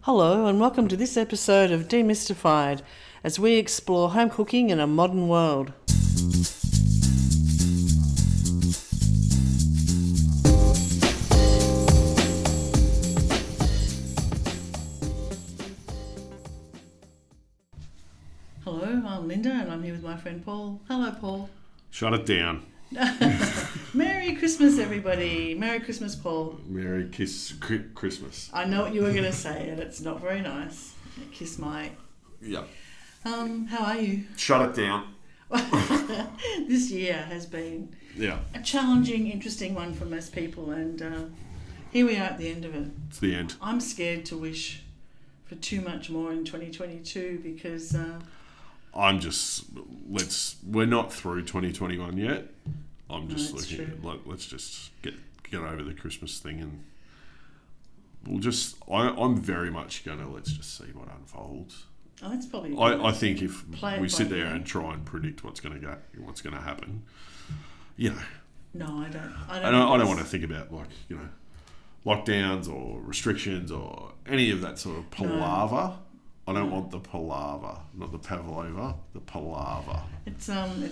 Hello and welcome to this episode of Demystified as we explore home cooking in a modern world. Hello, I'm Linda and I'm here with my friend Paul. Hello, Paul. Shut it down. Merry Christmas, everybody. Merry Christmas, Paul. Merry Christmas. I know what you were going to say and it's not very nice. Kiss my... Yep. How are you? Shut it down. This year has been a challenging, interesting one for most people, and here we are at the end of it. It's the end. I'm scared to wish for too much more in 2022 because... we're not through 2021 yet. I'm just looking at, let's just get over the Christmas thing, and I'm very much going to let's just see what unfolds. Oh, that's probably... I think if we sit there and try and predict what's going to happen, you know. No, I don't. I don't want to think about lockdowns or restrictions or any of that sort of palaver. No. I don't want the palaver, not the pavlova, the palaver. It's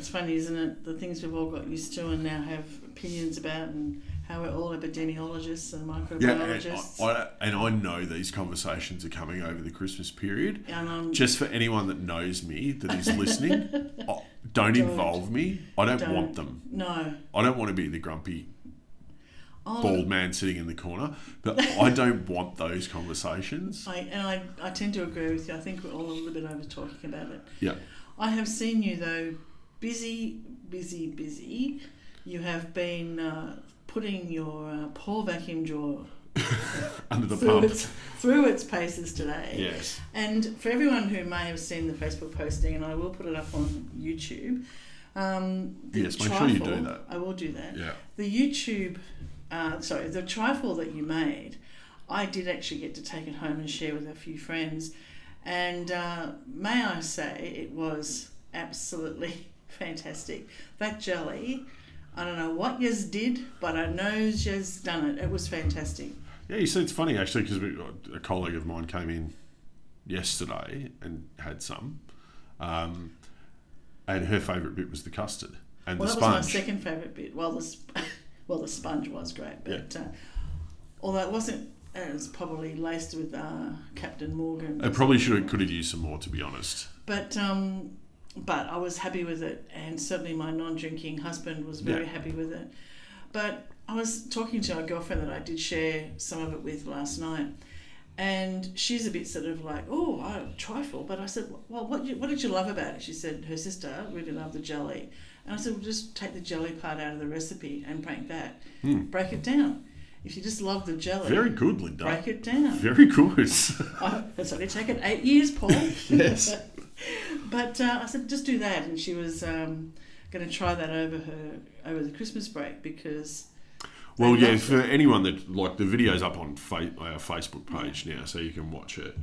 funny, isn't it? The things we've all got used to and now have opinions about, and how we're all epidemiologists and microbiologists. Yeah, and I know these conversations are coming over the Christmas period. Just for anyone that knows me, that is listening, don't involve me. I don't want them. No. I don't want to be the grumpy bald man sitting in the corner, but I don't want those conversations. I tend to agree with you. I think we're all a little bit over talking about it. Yeah. I have seen you though busy. You have been putting your Paul vacuum drawer under the pump through its paces today. Yes. And for everyone who may have seen the Facebook posting, and I will put it up on YouTube. Yes, make sure you do that. I will do that. Yeah. The YouTube. The trifle that you made, I did actually get to take it home and share with a few friends, and may I say it was absolutely fantastic. That jelly, I don't know what yous did, but I know yous done it. It was fantastic. Yeah, you see, it's funny actually because a colleague of mine came in yesterday and had some, and her favourite bit was the custard and the sponge. That was my second favourite bit. Well, the sponge was great, but although it wasn't, it was probably laced with Captain Morgan. It probably could have used some more, to be honest. But I was happy with it, and certainly my non-drinking husband was very happy with it. But I was talking to a girlfriend that I did share some of it with last night, and she's a bit sort of like, trifle. But I said, well, what did you love about it? She said her sister really loved the jelly. And I said, well, just take the jelly part out of the recipe and break that. Break it down. If you just love the jelly... Very good, Linda. Break it down. Very good. It's only taken 8 years, Paul. Yes. But I said, just do that. And she was going to try that over the Christmas break because... Well, yeah, for anyone that... the video's up on our Facebook page now, so you can watch it.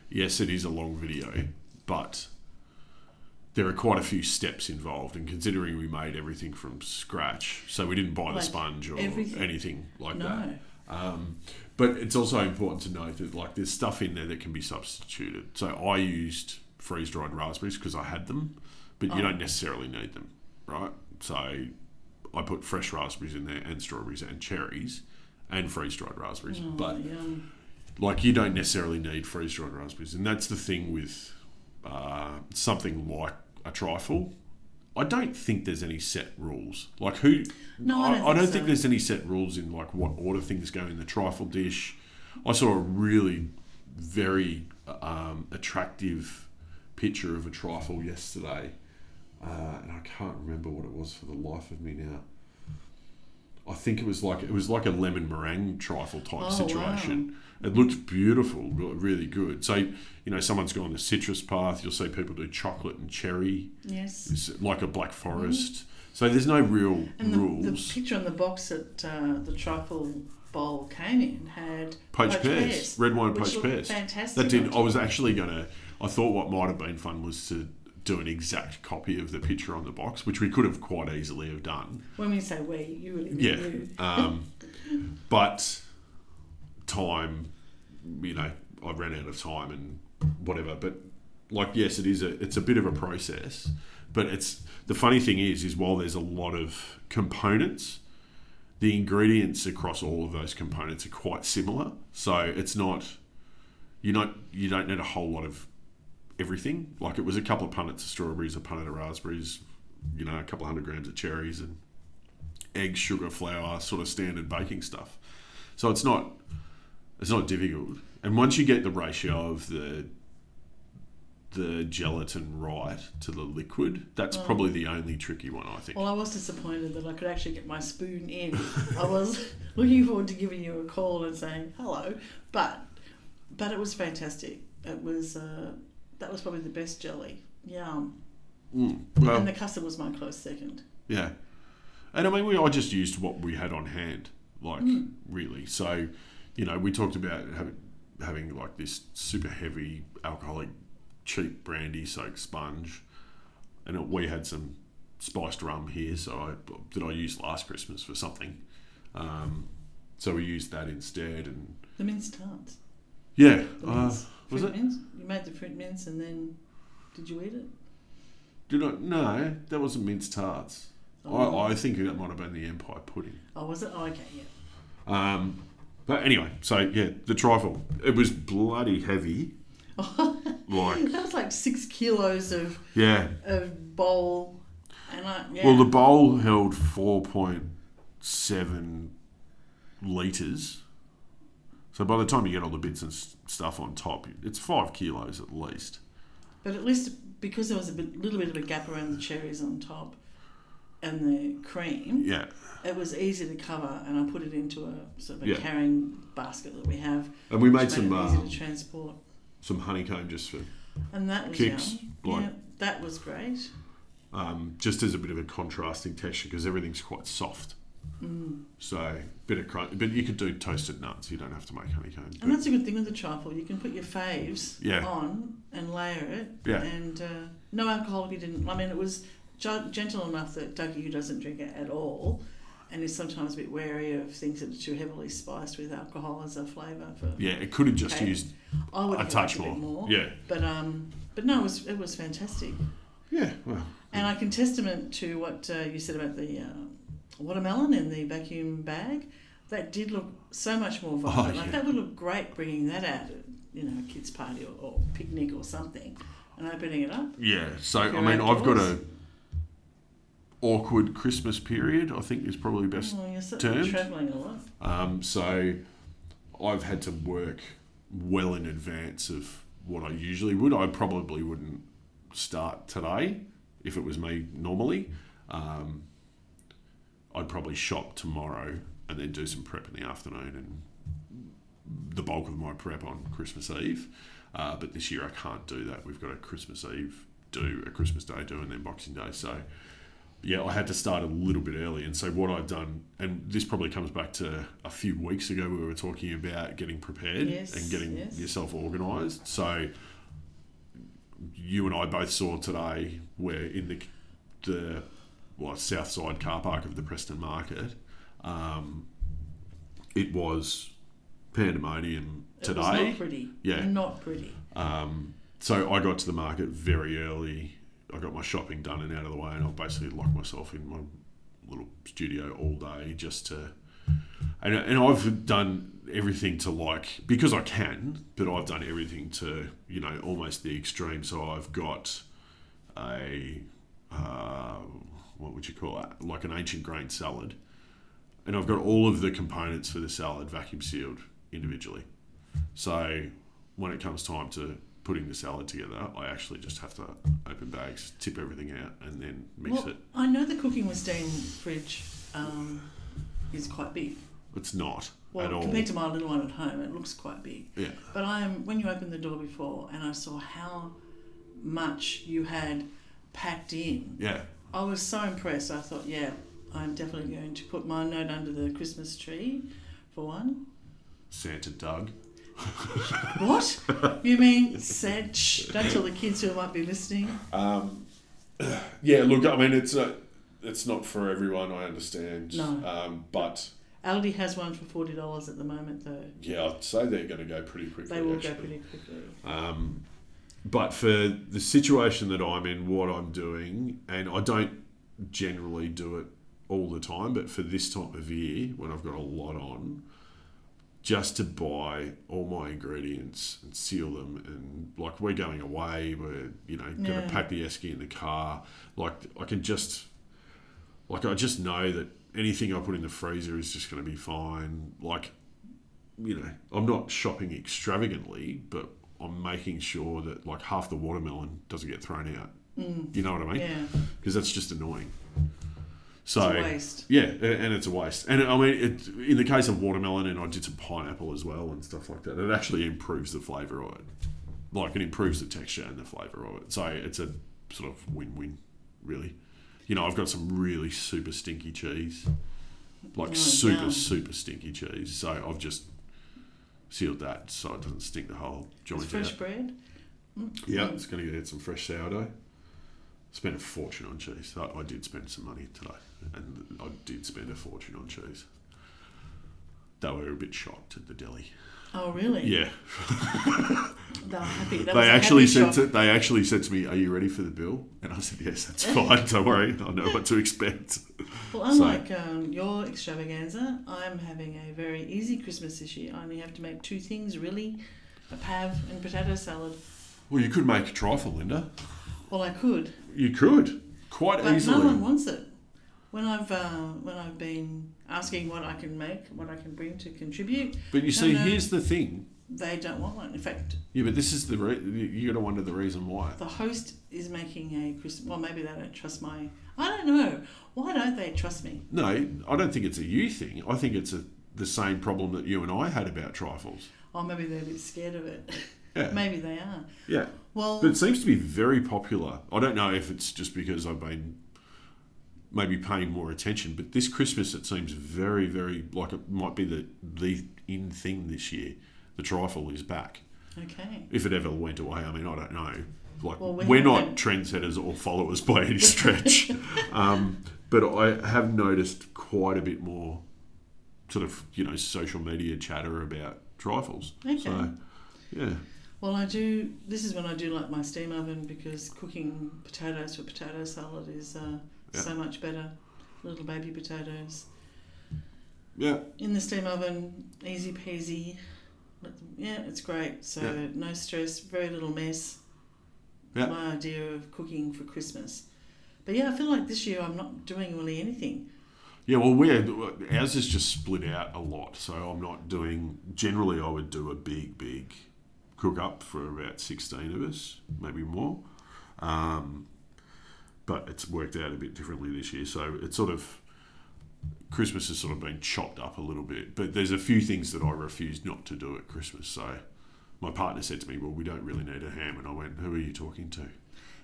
Yes, it is a long video, but... there are quite a few steps involved, and considering we made everything from scratch, so we didn't buy the sponge or anything like that. But it's also important to note that there's stuff in there that can be substituted. So I used freeze-dried raspberries because I had them, but you don't necessarily need them, right? So I put fresh raspberries in there and strawberries and cherries and freeze-dried raspberries. You don't necessarily need freeze-dried raspberries, and that's the thing with something like a trifle. I don't think there's any set rules. I don't think there's any set rules in what order things go in the trifle dish. I saw a really very attractive picture of a trifle yesterday, and I can't remember what it was for the life of me now. I think it was like a lemon meringue trifle type situation. Wow. It looked beautiful, really good. So, someone's gone the citrus path. You'll see people do chocolate and cherry. Yes. It's like a black forest. Mm-hmm. So there's no real rules. The picture on the box that the trifle bowl came in had poached pears. Red wine poached pears. Fantastic. I thought what might have been fun was to do an exact copy of the picture on the box, which we could have quite easily have done. When we say we, you really mean you. But time, I ran out of time and whatever. But like, yes, it's a bit of a process. But the funny thing is while there's a lot of components, the ingredients across all of those components are quite similar. So it's not, you don't need a whole lot of everything. Like, it was a couple of punnets of strawberries, a punnet of raspberries, a couple of 100 grams of cherries, and eggs, sugar, flour, sort of standard baking stuff. So it's not difficult. And once you get the ratio of the gelatin right to the liquid, that's probably the only tricky one, I think. Well, I was disappointed that I could actually get my spoon in. I was looking forward to giving you a call and saying hello, but it was fantastic. It was that was probably the best jelly. Yum. Well, and the custard was my close second. Yeah. And I mean, I just used what we had on hand, really. So, we talked about having like this super heavy alcoholic cheap brandy soaked sponge, and we had some spiced rum here, so I used last Christmas for something. So we used that instead. And the mince tarts. Yeah. Was it? Mince? You made the fruit mince, and then did you eat it? No, that wasn't mince tarts. Oh. I think that might have been the Empire pudding. Oh, was it? Oh, okay, yeah. But anyway, so yeah, the trifle. It was bloody heavy. That was like 6 kilos of bowl. And Well, the bowl held 4.7 litres. So by the time you get all the bits and stuff on top, it's 5 kilos at least. But at least because there was little bit of a gap around the cherries on top and the cream, it was easy to cover, and I put it into a sort of a carrying basket that we have. And we made some easy to transport. Some honeycomb just for and that was kicks. Yum. That was great. Just as a bit of a contrasting texture, because everything's quite soft. So bit of crunch, but you could do toasted nuts. You don't have to make honeycomb. And that's a good thing with the trifle. You can put your faves on and layer it. Yeah. And no alcohol. You didn't. I mean, it was gentle enough that Dougie, who doesn't drink it at all, and is sometimes a bit wary of things that are too heavily spiced with alcohol as a flavour. It could have just used a touch more. Yeah. But no, it was fantastic. Yeah. Well. And I can testament to what you said about the watermelon in the vacuum bag. That did look so much more vibrant. That would look great bringing that out at a kids' party or picnic or something, and opening it up. Yeah. So I mean, I've got a awkward Christmas period, I think is probably best termed. You're travelling a lot. So I've had to work well in advance of what I usually would. I probably wouldn't start today if it was me normally. I'd probably shop tomorrow and then do some prep in the afternoon and the bulk of my prep on Christmas Eve. But this year I can't do that. We've got a Christmas Eve do, a Christmas Day do, and then Boxing Day. So I had to start a little bit early. And so what I've done, and this probably comes back to a few weeks ago, we were talking about getting prepared and getting yourself organised. So you and I both saw today we're in the south side car park of the Preston Market. It was pandemonium today. It was not pretty. Yeah. Not pretty. So I got to the market very early. I got my shopping done and out of the way, and I basically locked myself in my little studio all day just to... And I've done everything to because I can, but I've done everything to, almost the extreme. So I've got a... what would you call it? Like an ancient grain salad. And I've got all of the components for the salad vacuum sealed individually. So when it comes time to putting the salad together, I actually just have to open bags, tip everything out, and then mix it. I know the cooking with steam fridge is quite big. It's not at all. Compared to my little one at home, it looks quite big. Yeah. But when you opened the door before and I saw how much you had packed in, I was so impressed. I thought, I'm definitely going to put my note under the Christmas tree for one. Santa Doug. What? You mean said? Shh, don't tell the kids who might be listening. Look, I mean, it's not for everyone, I understand. No. But Aldi has one for $40 at the moment, though. Yeah, I'd say they're going to go pretty quickly. They will actually. go pretty quickly. But for the situation that I'm in, what I'm doing, and I don't generally do it all the time, but for this time of year, when I've got a lot on, just to buy all my ingredients and seal them, and like we're going away, we're going to pack the esky in the car. Like I just know that anything I put in the freezer is just going to be fine. Like, I'm not shopping extravagantly, but I'm making sure that like half the watermelon doesn't get thrown out. You know what I mean? Yeah. Because that's just annoying. So, it's a waste. Yeah, and it's a waste. And I mean, in the case of watermelon, and I did some pineapple as well and stuff like that, it actually improves the flavour of it. Like, it improves the texture and the flavour of it. So it's a sort of win-win, really. I've got some really super stinky cheese. Like, super stinky cheese. So I've just sealed that so it doesn't stink the whole joint out. Fresh bread? Yeah, it's going to get some fresh sourdough. Spent a fortune on cheese. I did spend some money today, and I did spend a fortune on cheese. They were a bit shocked at the deli. Oh, really? Yeah. They were happy. They actually said to me, "Are you ready for the bill?" And I said, "Yes, that's fine. Don't worry. I know what to expect." Well, unlike your extravaganza, I'm having a very easy Christmas this year. I only have to make two things, really: a pav and potato salad. Well, you could make a trifle, Linda. Well, I could. You could quite but easily. No one wants it. When I've been asking what I can make, what I can bring to contribute. But you see, here's the thing. They don't want one. In fact. Yeah, but this is you got to wonder the reason why. The host is making a Christmas. Well, maybe they don't trust my. I don't know. Why don't they trust me? No, I don't think it's a you thing. I think it's the same problem that you and I had about trifles. Oh, maybe they're a bit scared of it. Yeah. Maybe they are. Yeah. Well, but it seems to be very popular. I don't know if it's just because I've been maybe paying more attention, but this Christmas it seems very, very like it might be the in thing this year. The trifle is back. Okay. If it ever went away, I mean, I don't know. Like we're not trendsetters or followers by any stretch, but I have noticed quite a bit more sort of social media chatter about trifles. Okay. So, yeah. Well, I do. This is when I do like my steam oven because cooking potatoes for potato salad is so much better. Little baby potatoes. Yeah. In the steam oven, easy peasy. Yeah, it's great. So no stress, very little mess. Yeah. My idea of cooking for Christmas. But yeah, I feel like this year I'm not doing really anything. Yeah, well, ours is just split out a lot. So I'm not doing. Generally, I would do a big cook up for about 16 of us, maybe more. But it's worked out a bit differently this year. So it's sort of, Christmas has sort of been chopped up a little bit. But there's a few things that I refuse not to do at Christmas. So my partner said to me, well, we don't really need a ham. And I went, who are you talking to?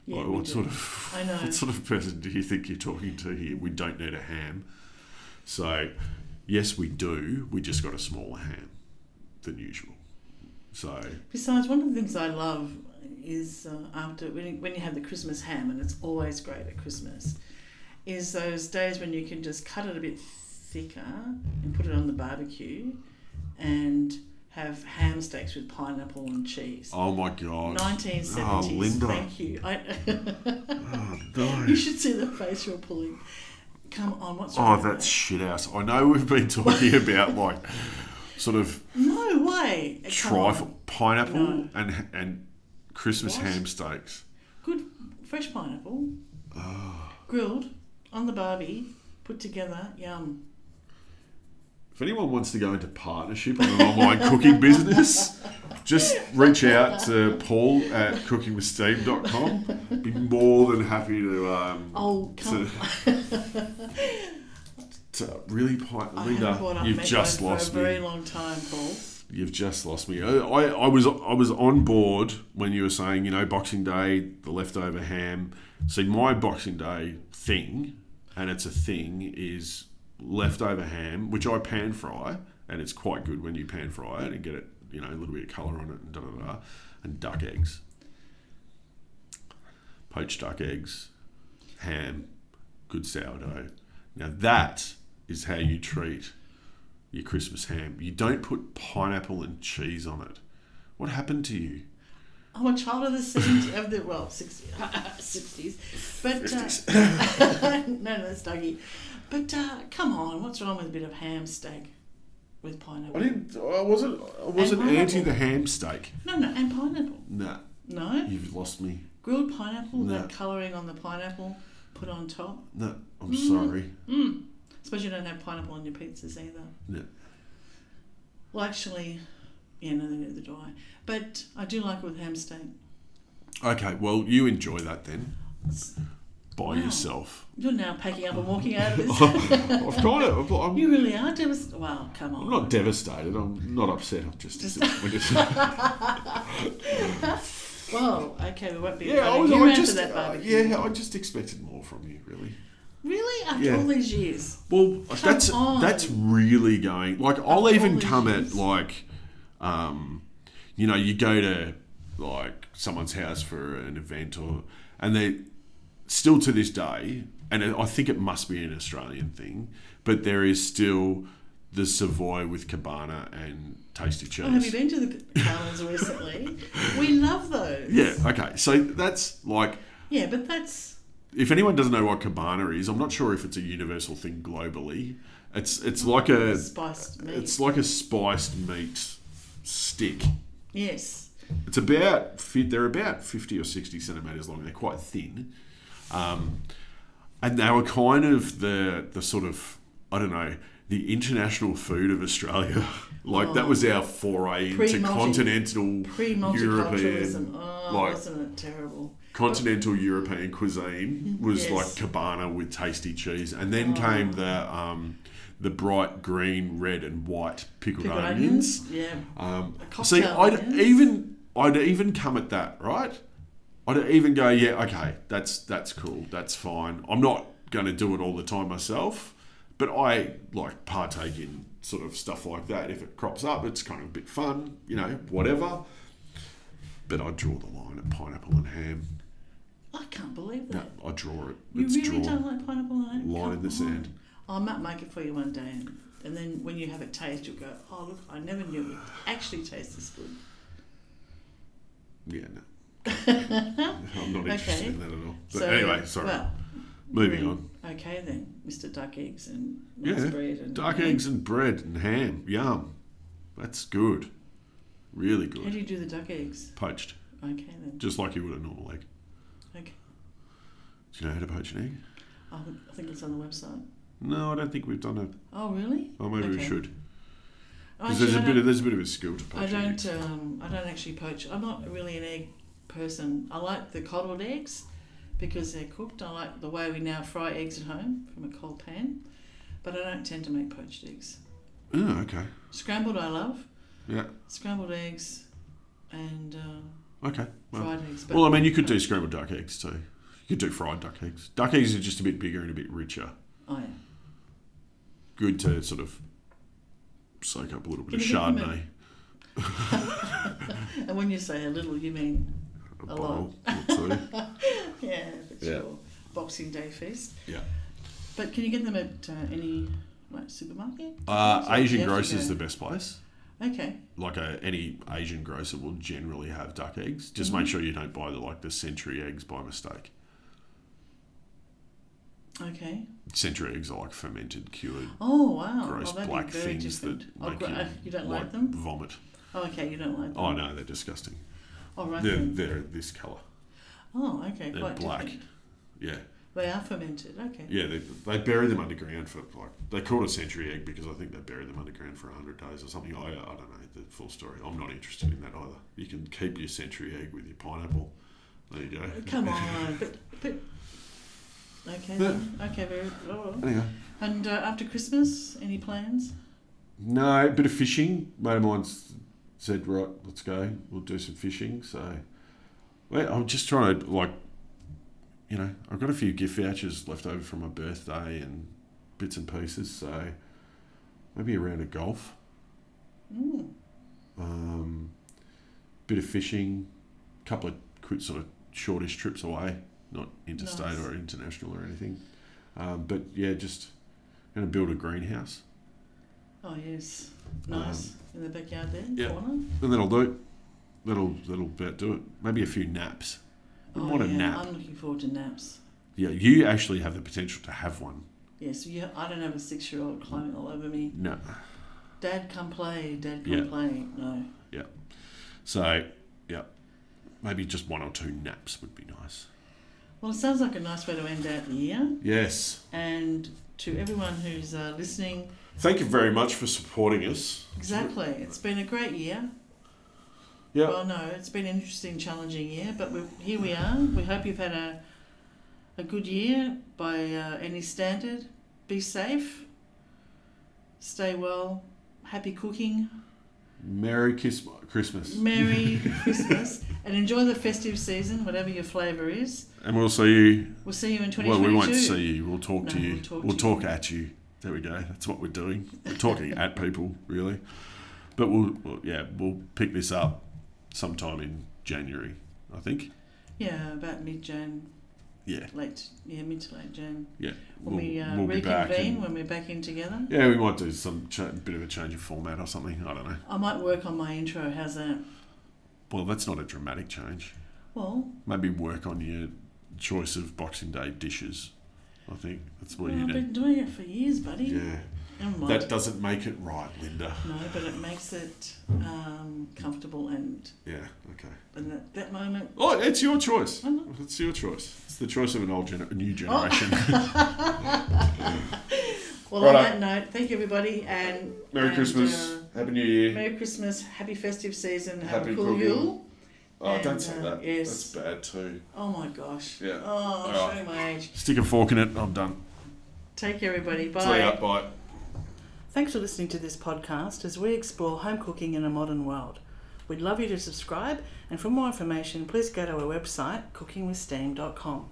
Yeah, like, what sort of person do you think you're talking to here? We don't need a ham. So, yes, we do. We just got a smaller ham than usual. So. Besides, one of the things I love is after when you have the Christmas ham, and it's always great at Christmas, is those days when you can just cut it a bit thicker and put it on the barbecue and have ham steaks with pineapple and cheese. Oh my God. 1970s. Oh, Linda. Thank you. Oh, no. You should see the face you're pulling. Come on, what's wrong? Oh, that's shit house. I know we've been talking about like sort of no way trifle pineapple and Christmas ham steaks. Good fresh pineapple. Grilled on the barbie, put together, yum. If anyone wants to go into partnership in an online cooking business, just reach out to Paul at cookingwithsteve.com. Be more than happy to to really Linda, you've just lost me. For a very long time, Paul. You've just lost me. I was on board when you were saying, Boxing Day, the leftover ham. See, my Boxing Day thing, and it's a thing, is leftover ham, which I pan fry, and it's quite good when you pan fry it and get it, a little bit of colour on it and and duck eggs. Poached duck eggs, ham, good sourdough. Now that is how you treat your Christmas ham, you don't put pineapple and cheese on it. What happened to you? I'm a child of the 70s, of the 60s, but 50s. no, that's Dougie. But come on, what's wrong with a bit of ham steak with pineapple? I wasn't anti the ham steak. No, and pineapple. Nah. No? You've lost me. Grilled pineapple, No. that colouring on the pineapple put on top. No, I'm sorry. Suppose you don't have pineapple on your pizzas either. No. Well, actually, yeah, no, neither do I. But I do like it with ham steak. Okay, well, you enjoy that then. By Wow. yourself. You're now packing up and walking out of this. I've kind of. You really are devastated. Wow, come on. I'm not devastated. I'm not upset. I'm just disappointed. Well, okay, we won't be. Yeah, I just expected more from you, really. Really? After all these years? Well, that's really going. Like, I'll even come years. at like, you go to like someone's house for an event and they still to this day, and I think it must be an Australian thing, but there is still the Savoy with cabana and tasty cheese. Oh, have you been to the Carmels recently? We love those. Yeah. Okay. So that's like. Yeah, but that's. If anyone doesn't know what cabana is, I'm not sure if it's a universal thing globally. It's like a spiced meat. It's like a spiced meat stick. Yes. It's they're about 50 or 60 centimetres long. They're quite thin. And they were kind of the sort of, I don't know, the international food of Australia. That was our foray into continental European. Wasn't it terrible? Continental European cuisine was like cabana with tasty cheese, and then came the bright green, red, and white pickled onions. Yeah. See, I'd even come at that, right? I'd even go, yeah, okay, that's cool, that's fine. I'm not going to do it all the time myself, but I like partake in sort of stuff like that. If it crops up, it's kind of a bit fun, whatever. But I draw the line at pineapple and ham. I can't believe that. No, I draw it. You It's really drawn. don't like pineapple and ham? Line in the sand. I might make it for you one day, and then when you have a taste, you'll go, oh, look, I never knew it actually tastes this good. Yeah, no. I'm not interested in that at all. But anyway, sorry. Well, moving on. Okay then, Mr. Duck Eggs and nice bread. And Duck eggs and bread and ham. Yum. That's good. Really good. How do you do the duck eggs? Poached. Okay then. Just like you would a normal egg. Okay. Do you know how to poach an egg? I think it's on the website. No, I don't think we've done it. Oh really? Oh, maybe we should. Because Actually, there's a bit of a skill to poaching eggs. I don't actually poach. I'm not really an egg person. I like the coddled eggs because they're cooked. I like the way we now fry eggs at home from a cold pan, but I don't tend to make poached eggs. Oh, okay. Scrambled I love. Yeah. Scrambled eggs and Okay. fried eggs. Well, I mean, you could do scrambled duck eggs too. You could do fried duck eggs. Duck eggs are just a bit bigger and a bit richer. Oh yeah. Good to sort of soak up a little bit of Chardonnay. And when you say a little, you mean a lot. Or two. Yeah, for sure. Boxing Day feast. Yeah. But can you get them at any supermarket? Asian grocer is the best place. Okay. Like any Asian grocer will generally have duck eggs. Just make sure you don't buy the century eggs by mistake. Okay. Century eggs are like fermented, cured, oh wow, gross black things that make you don't like them? Vomit. Oh, okay, you don't like them. Oh no, they're disgusting. Oh right. They're this colour. Oh okay, They're quite black. different. Yeah. They are fermented. Okay. Yeah, they bury them underground for they call it a century egg because I think they bury them underground for 100 days or something. I don't know the full story. I'm not interested in that either. You can keep your century egg with your pineapple. There you go. Come on, but okay then. Okay, very. Oh. Anyway. And after Christmas, any plans? No, a bit of fishing. Mate of mine's said, right, let's go. We'll do some fishing. So, I'm just trying to I've got a few gift vouchers left over from my birthday and bits and pieces. So maybe a round of golf. Bit of fishing. Couple of quick sort of shortish trips away, not interstate or international or anything. But yeah, just going to build a greenhouse. Oh, yes. Nice. In the backyard there, Yeah. corner. And that'll do it. That'll about do it. Maybe a few naps. We want a nap. I'm looking forward to naps. Yeah, you actually have the potential to have one. Yes, I don't have a 6-year-old climbing all over me. No. Dad, come play. Dad, come play. No. Yeah. So, yeah. Maybe just 1 or 2 naps would be nice. Well, it sounds like a nice way to end out the year. Yes. And to everyone who's listening... Thank you very much for supporting us. Exactly. It's been a great year. Yeah. Well, no, it's been an interesting, challenging year, but here we are. We hope you've had a good year by any standard. Be safe. Stay well. Happy cooking. Merry Christmas. Merry Christmas. And enjoy the festive season, whatever your flavour is. And we'll see you... We'll see you in 2022. Well, we won't see you. We'll talk to you. We'll talk at you. There we go. That's what we're doing. We're talking at people, really. But we'll pick this up sometime in January, I think. Yeah, about mid-Jan. Yeah. Mid to late Jan. Yeah. When we'll reconvene, when we're back in together. Yeah, we might do some bit of a change of format or something. I don't know. I might work on my intro. How's that? Well, that's not a dramatic change. Well, maybe work on your choice of Boxing Day dishes. I think that's what you need. I've been doing it for years, buddy. Yeah. That doesn't make it right, Linda. No, but it makes it comfortable and... Yeah, okay. And that moment... Oh, it's your choice. I know. It's your choice. It's the choice of a new generation. Well, on that note, thank you, everybody, and... Merry Christmas. Happy New Year. Merry Christmas. Happy festive season. Happy Have a cool Yule. Oh, don't say that. Yes. That's bad too. Oh, my gosh. Yeah. Oh, I'm showing my age. Stick a fork in it. I'm done. Take care, everybody. Bye. See ya. Bye. Thanks for listening to this podcast as we explore home cooking in a modern world. We'd love you to subscribe, and for more information, please go to our website, cookingwithsteam.com.